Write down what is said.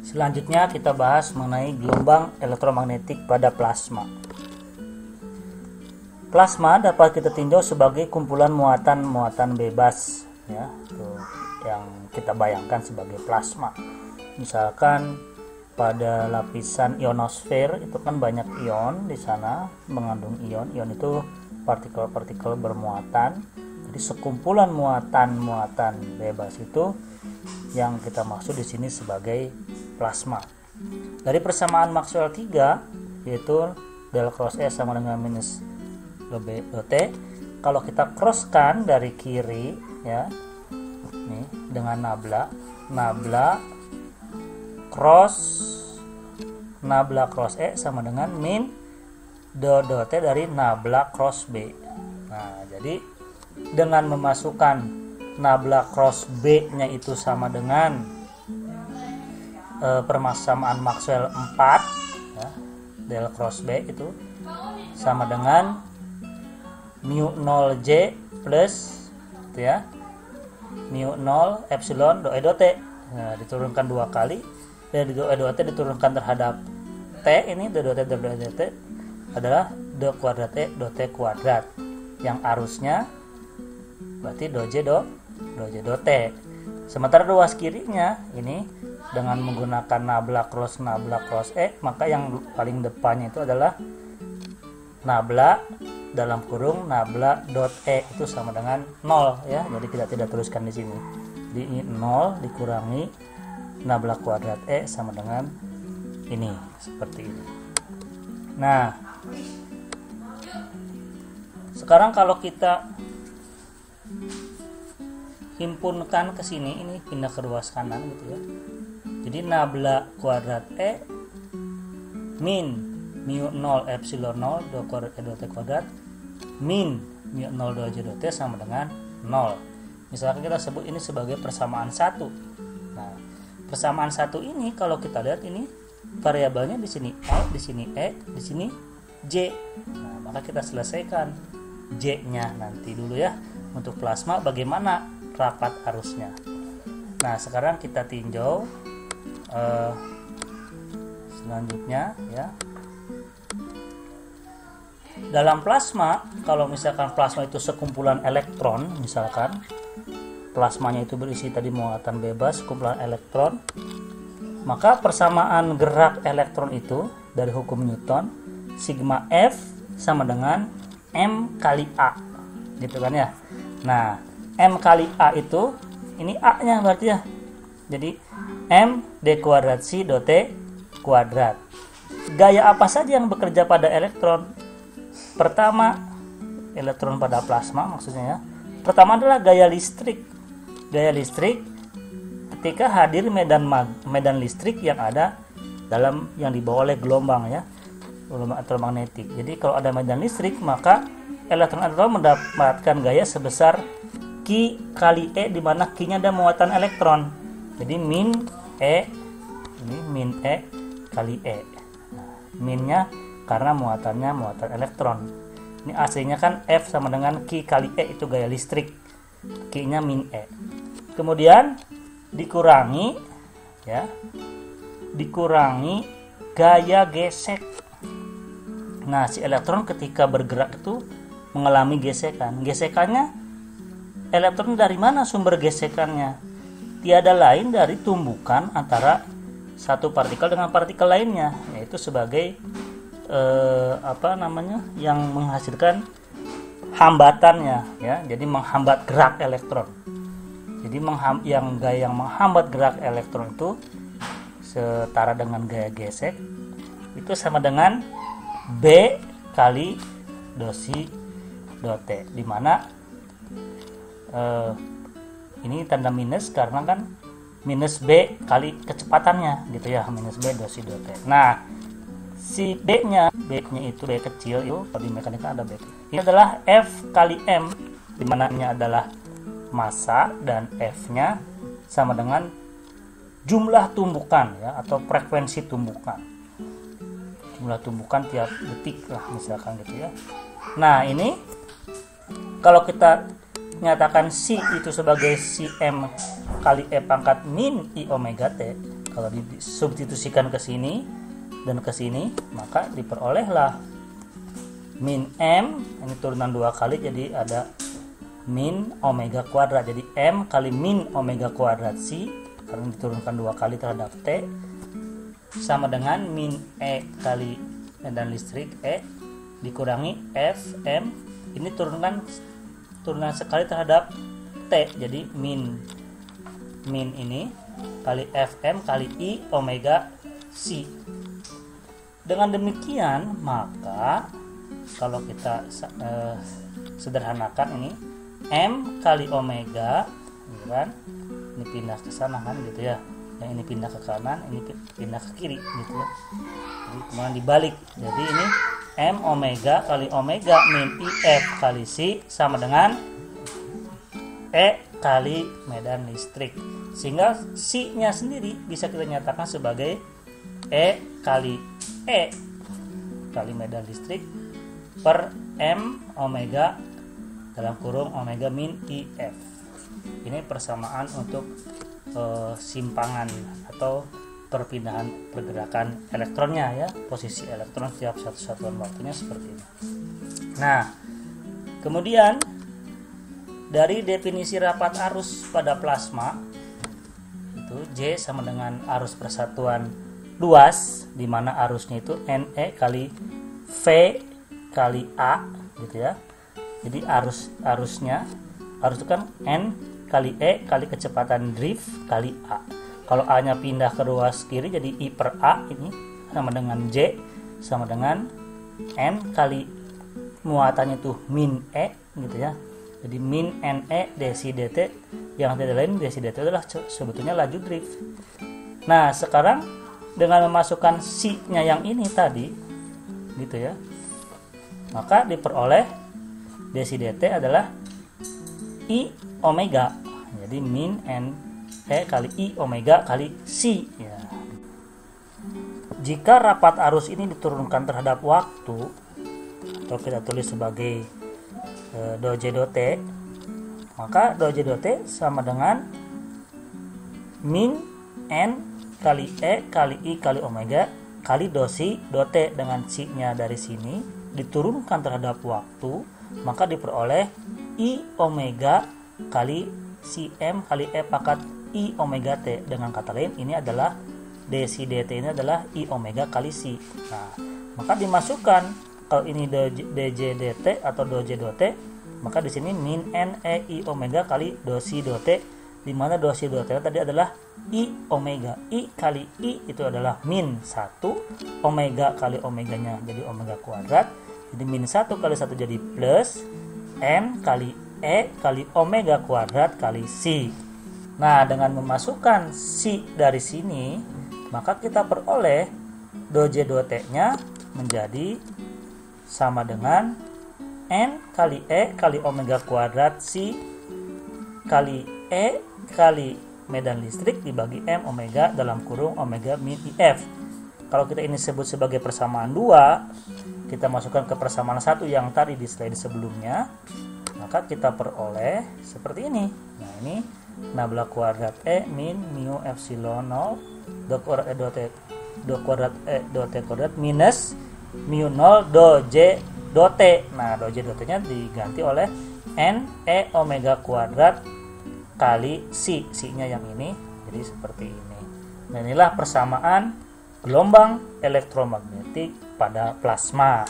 Selanjutnya kita bahas mengenai gelombang elektromagnetik pada plasma. Plasma dapat kita tinjau sebagai kumpulan muatan-muatan bebas, ya, yang kita bayangkan sebagai plasma. Misalkan pada lapisan ionosfer itu kan banyak ion di sana, mengandung ion. Ion itu partikel-partikel bermuatan. Jadi sekumpulan muatan-muatan bebas itu yang kita maksud di sini sebagai plasma. Dari persamaan Maxwell 3 yaitu del cross E sama dengan minus T. Kalau kita crosskan dari kiri, ya, nih dengan nabla cross E sama dengan min T dari nabla cross B. Nah, jadi dengan memasukkan nabla cross B nya itu sama dengan persamaan Maxwell 4, ya, del cross B itu sama dengan mu 0J plus itu ya, mu 0 epsilon do E do T. Nah, diturunkan 2 kali, dan do E do T diturunkan terhadap T ini, do T adalah do kuadrat E do T kuadrat, yang arusnya berarti do J do T. Sementara ruas kirinya ini dengan menggunakan nabla cross E, maka yang paling depannya itu adalah nabla dalam kurung nabla dot E itu sama dengan 0, ya. Jadi kita tidak teruskan di sini. Di 0 dikurangi nabla kuadrat E sama dengan ini, seperti ini. Nah, sekarang kalau kita himpunkan ke sini, ini pindah ke ruas kanan gitu ya. Jadi nabla kuadrat E min mu 0 epsilon 0 do kuadrat E do T kuadrat min mu 0 do J do T sama dengan 0. Misalkan kita sebut ini sebagai persamaan 1. Nah, persamaan 1 ini kalau kita lihat ini variabelnya di sini L, di sini E, di sini J. Nah, maka kita selesaikan J-nya nanti dulu ya. Untuk plasma bagaimana rapat arusnya. Nah, sekarang kita tinjau selanjutnya, ya. Dalam plasma, kalau misalkan plasma itu sekumpulan elektron, misalkan plasmanya itu berisi tadi muatan bebas, kumpulan elektron, maka persamaan gerak elektron itu dari hukum Newton, sigma F sama dengan M kali A, gitu kan ya. Nah, M kali A itu ini A nya berarti ya, jadi M D kuadrat C do T kuadrat. Gaya apa saja yang bekerja pada elektron? Pertama, elektron pada plasma maksudnya ya. Pertama adalah gaya listrik. Gaya listrik ketika hadir medan listrik yang ada dalam yang dibawa oleh gelombang, ya, gelombang elektromagnetik. Jadi kalau ada medan listrik, maka elektron mendapatkan gaya sebesar Q kali E, di mana Q-nya ada muatan elektron. Jadi min E, ini min E kali E. Nah, minnya karena muatannya muatan elektron. Ini AC-nya kan F sama dengan Q kali E, itu gaya listrik. Q-nya min E. Kemudian dikurangi, ya, dikurangi gaya gesek. Nah, si elektron ketika bergerak itu mengalami gesekan. Gesekannya, elektron dari mana sumber gesekannya? Tiada lain dari tumbukan antara satu partikel dengan partikel lainnya, yaitu sebagai yang menghasilkan hambatannya, ya. Jadi menghambat gerak elektron. Jadi gaya yang menghambat gerak elektron itu setara dengan gaya gesek, itu sama dengan B kali dosi do T, di mana ini tanda minus karena kan minus B kali kecepatannya, gitu ya, minus B dosi do T. Nah, si B-nya itu B kecil itu, kalau di mekanika ada B. Ini adalah F kali M, di mana nya adalah massa dan F-nya sama dengan jumlah tumbukan, ya, atau frekuensi tumbukan. Jumlah tumbukan tiap detik lah misalkan gitu ya. Nah, ini kalau kita nyatakan C itu sebagai Cm kali E pangkat min I omega T, Kalau disubstitusikan ke sini dan ke sini, maka diperolehlah min M, ini turunan 2 kali jadi ada min omega kuadrat. Jadi M kali min omega kuadrat C karena diturunkan 2 kali terhadap T sama dengan min E kali medan listrik E dikurangi Fm, ini turunan sekali terhadap T, jadi min ini kali Fm kali I omega C. Dengan demikian maka kalau kita sederhanakan ini M kali omega, kan? Ini pindah ke sana kan gitu ya. Yang ini pindah ke kanan, ini pindah ke kiri gitu ya. Jadi kemudian dibalik. Jadi ini M omega kali omega min IF kali C sama dengan E kali medan listrik. Sehingga C-nya sendiri bisa kita nyatakan sebagai E kali medan listrik per M omega dalam kurung omega min IF. Ini persamaan untuk simpangan atau perpindahan pergerakan elektronnya ya, posisi elektron setiap satu satuan waktunya seperti ini. Nah, kemudian dari definisi rapat arus pada plasma itu J sama dengan arus persatuan luas, di mana arusnya itu NE kali V kali A gitu ya. Jadi arusnya itu kan N kali E kali kecepatan drift kali A. Kalau A nya pindah ke ruas kiri jadi I per A, ini sama dengan J sama dengan N kali muatannya itu min E gitu ya. Jadi min NE desi dt, yang tidak lain desi dt adalah sebetulnya laju drift. Nah sekarang dengan memasukkan C-nya yang ini tadi gitu ya, maka diperoleh desi dt adalah I omega. Jadi min NE kali I omega kali C ya. Jika rapat arus ini diturunkan terhadap waktu atau kita tulis sebagai do J do T, maka do J do T sama dengan min N kali E kali I kali omega kali do C do T, dengan C nya dari sini diturunkan terhadap waktu, maka diperoleh I omega kali Cm kali E pangkat I omega T. Dengan kata lain ini adalah dc dt ini adalah I omega kali C. Nah maka dimasukkan, kalau ini dj dt atau doj do T, maka di sini min N E I omega kali do C do T, di mana do C do T tadi adalah I omega. I kali I itu adalah min 1, omega kali omeganya jadi omega kuadrat, jadi min 1 kali 1 jadi plus N kali E kali omega kuadrat kali C. Nah dengan memasukkan C dari sini, maka kita peroleh do J do T nya menjadi sama dengan N kali E kali omega kuadrat C kali E kali medan listrik dibagi M omega dalam kurung omega min IF. Kalau kita ini sebut sebagai persamaan 2, kita masukkan ke persamaan 1 yang tadi di slide sebelumnya, maka kita peroleh seperti ini. Nah ini nabla kuadrat E min mu epsilon 0 do kuadrat E do T do T kuadrat minus mu 0 do J do T. Nah do J do T nya diganti oleh N E omega kuadrat kali C nya yang ini, jadi seperti ini. Nah inilah persamaan gelombang elektromagnetik pada plasma.